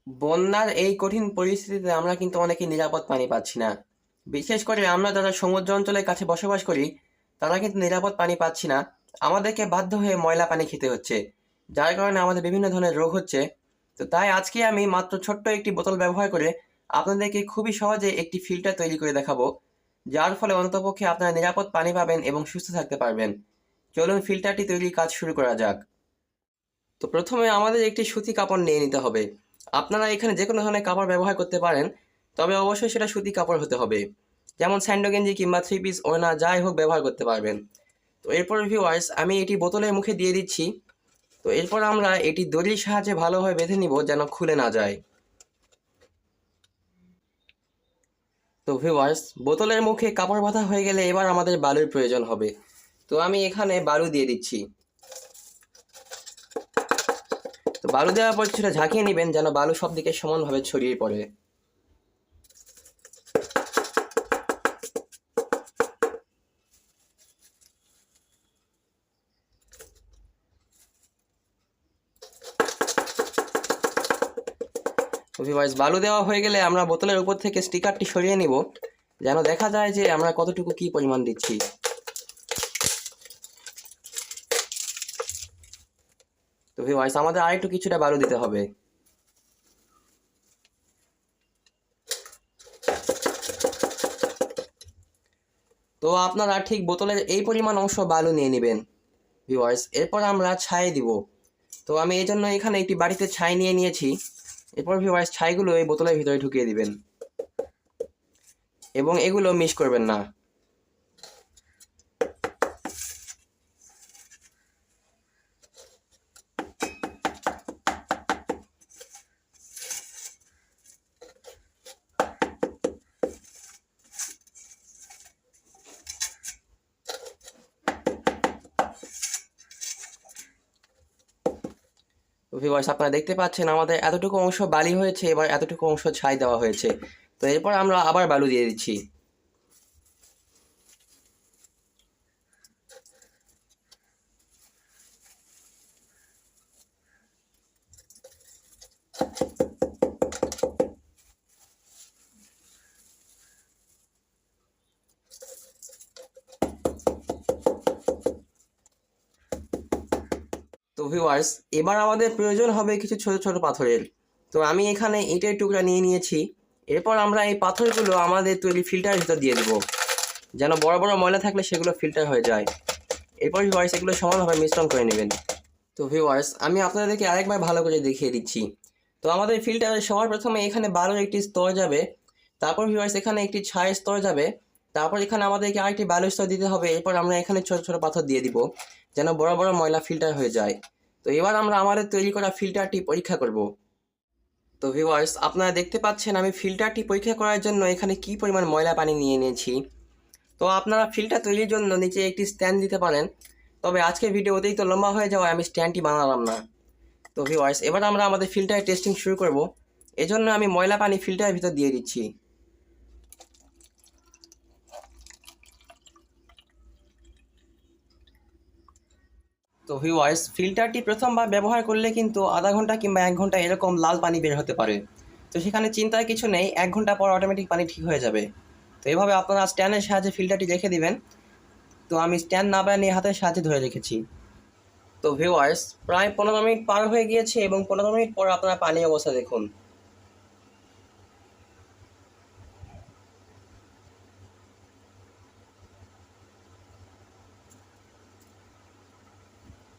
বন্যার এই কঠিন পরিস্থিতিতে আমরা কিন্তু অনেকে নিরাপদ পানি পাচ্ছি না। বিশেষ করে আমরা যারা সমুদ্র অঞ্চলের কাছে বসবাস করি, তারা কিন্তু নিরাপদ পানি পাচ্ছি না। আমাদেরকে বাধ্য হয়ে ময়লা পানি খেতে হচ্ছে, যার কারণে আমাদের বিভিন্ন ধরনের রোগ হচ্ছে। তো তাই আজকে আমি মাত্র ছোট্ট একটি বোতল ব্যবহার করে আপনাদেরকে খুবই সহজে একটি ফিল্টার তৈরি করে দেখাবো, যার ফলে অন্ততপক্ষে আপনারা নিরাপদ পানি পাবেন এবং সুস্থ থাকতে পারবেন। চলুন ফিল্টারটি তৈরির কাজ শুরু করা যাক। তো প্রথমে আমাদের একটি সুতি কাপড় নিয়ে নিতে হবে। আপনারা এখানে যে কোনো ধরনের কাপড় ব্যবহার করতে পারেন, তবে অবশ্যই সেটা সুতি কাপড় হতে হবে। যেমন স্যান্ডো গেঞ্জি কিংবা থ্রি পিস ওড়না যাই হোক ব্যবহার করতে পারবেন। তো এরপর ভিউয়ার্স আমি এটি বোতলের মুখে দিয়ে দিচ্ছি। তো এরপর আমরা এটি দড়ির সাহায্যে ভালোভাবে বেঁধে নিব যেন খুলে না যায়। তো ভিউয়ার্স বোতলের মুখে কাপড় বাঁধা হয়ে গেলে এবার আমাদের বালুর প্রয়োজন হবে। তো আমি এখানে বালু দিয়ে দিচ্ছি। তো বালু দেওয়ার পর কিছুটা ঝাঁকিয়ে নেবেন যেন বালু সব দিকে সমানভাবে ছড়িয়ে পড়ে। ভিউয়ার্স বালু দেওয়া হয়ে গেলে আমরা বোতলের উপর থেকে স্টিকারটি সরিয়ে নিব যেন দেখা যায় যে আমরা কতটুকু কি পরিমাণ দিচ্ছি। তো ভিউয়ার্স আমাদের আরেকটু কিছুটা বালু দিতে হবে। তো আপনারা ঠিক বোতলের এই পরিমাণ অংশ বালু নিয়ে নেবেন ভিউয়ার্স। এরপর আমরা ছাই দিব। তো আমি এই জন্য এখানে একটি বাড়িতে ছাই নিয়ে নিয়েছি। এরপর ভিউয়ার্স ছাইগুলো এই বোতলের ভিতরে ঢুকিয়ে দিবেন এবং এগুলো মিক্স করবেন না। তো ভিউয়ার্স আপনারা দেখতে পাচ্ছেন আমাদের এতটুকু অংশ বালি হয়েছে, এবার এতটুকু অংশ ছাই দেওয়া হয়েছে। তো এরপর আমরা আবার বালু দিয়ে দিচ্ছি। তো ভিউয়ার্স এবার আমাদের প্রয়োজন হবে কিছু ছোট ছোট পাথরের। তো আমি এখানে ইটের টুকরা নিয়ে নিয়েছি। এরপর আমরা এই পাথরগুলো আমাদের তৈরি ফিল্টারের ভিতর দিয়ে দেবো যেন বড় বড় ময়লা থাকলে সেগুলো ফিল্টার হয়ে যায়। এরপর ভিউয়ার্স এগুলো সমানভাবে মিশ্রণ করে নেবেন। তো ভিউয়ার্স আমি আপনাদেরকে আরেকবার ভালো করে দেখিয়ে দিচ্ছি। তো আমাদের ফিল্টারে সবার প্রথমে এখানে বালুর একটি স্তর যাবে, তারপর ভিউয়ার্স এখানে একটি ছায়ের স্তর যাবে, তারপর এখানে আমাদেরকে আরেকটি বালুর স্তর দিতে হবে। এরপর আমরা এখানে ছোট ছোট পাথর দিয়ে দিব যেন বড় বড় ময়লা ফিল্টার হয়ে যায়। তো এবার আমরা আমাদের তৈরি করা ফিল্টারটি পরীক্ষা করব। তো ভিউয়ার্স আপনারা দেখতে পাচ্ছেন আমি ফিল্টারটি পরীক্ষা করার জন্য এখানে কি পরিমাণ ময়লা পানি নিয়ে নিয়েছি। তো আপনারা ফিল্টার তৈরির জন্য নিচে একটি স্ট্যান্ড দিতে পারেন, তবে আজকের ভিডিও অতিরিক্ত লম্বা হয়ে যাওয়ায় আমি স্ট্যান্ডটি বানালাম না। তো ভিউয়ার্স এবার আমরা আমাদের ফিল্টারের টেস্টিং শুরু করব। এজন্য আমি ময়লা পানি ফিল্টারের ভিতর দিয়ে দিচ্ছি। তো ভিউয়ার্স ফিল্টারটি প্রথমবার ব্যবহার করলে কিন্তু আধা ঘন্টা কিংবা 1 ঘন্টা এরকম লাল পানি বের হতে পারে। তো সেখানে চিন্তার কিছু নেই, 1 ঘন্টা পর অটোমেটিক পানি ঠিক হয়ে যাবে। তো এভাবে আপনারা স্ট্যান্ডের সাহায্যে ফিল্টারটি রেখে দিবেন। তো আমি স্ট্যান্ড না বানিয়ে হাতের সাহায্যে ধরে রেখেছি। তো ভিউয়ার্স প্রায় 15 মিনিট পার হয়ে গিয়েছে এবং 15 মিনিট পর আপনারা পানি অবস্থা দেখুন।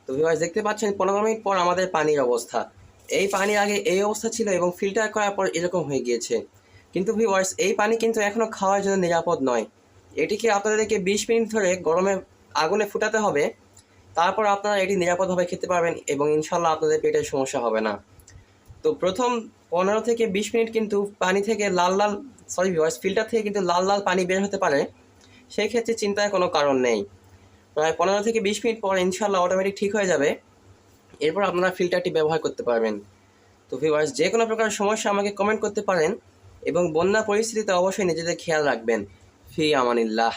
তো ভিউয়ার্স দেখতে পাচ্ছেন 15 মিনিট পর আমাদের পানির অবস্থা। এই পানির আগে এই অবস্থা ছিল এবং ফিল্টার করার পর এরকম হয়ে গিয়েছে। কিন্তু ভিউয়ার্স এই পানি কিন্তু এখনও খাওয়ার জন্য নিরাপদ নয়। এটিকে আপনাদেরকে 20 মিনিট ধরে গরমে আগুনে ফুটাতে হবে। তারপর আপনারা এটি নিরাপদভাবে খেতে পারবেন এবং ইনশাল্লাহ আপনাদের পেটের সমস্যা হবে না। তো প্রথম 15 থেকে 20 মিনিট কিন্তু পানি থেকে লাল লাল ভিউয়ার্স ফিল্টার থেকে কিন্তু লাল লাল পানি বের হতে পারে। সেই ক্ষেত্রে চিন্তার কোনো কারণ নেই। প্রায় 15 থেকে 20 মিনিট পর ইনশাল্লাহ অটোমেটিক ঠিক হয়ে যাবে। এরপর আপনারা ফিল্টারটি ব্যবহার করতে পারবেন। তো ভিউয়ার্স যে কোনো প্রকার সমস্যা আমাকে কমেন্ট করতে পারেন এবং বন্যা পরিস্থিতিতে অবশ্যই নিজেদের খেয়াল রাখবেন। ফি আমানিল্লাহ।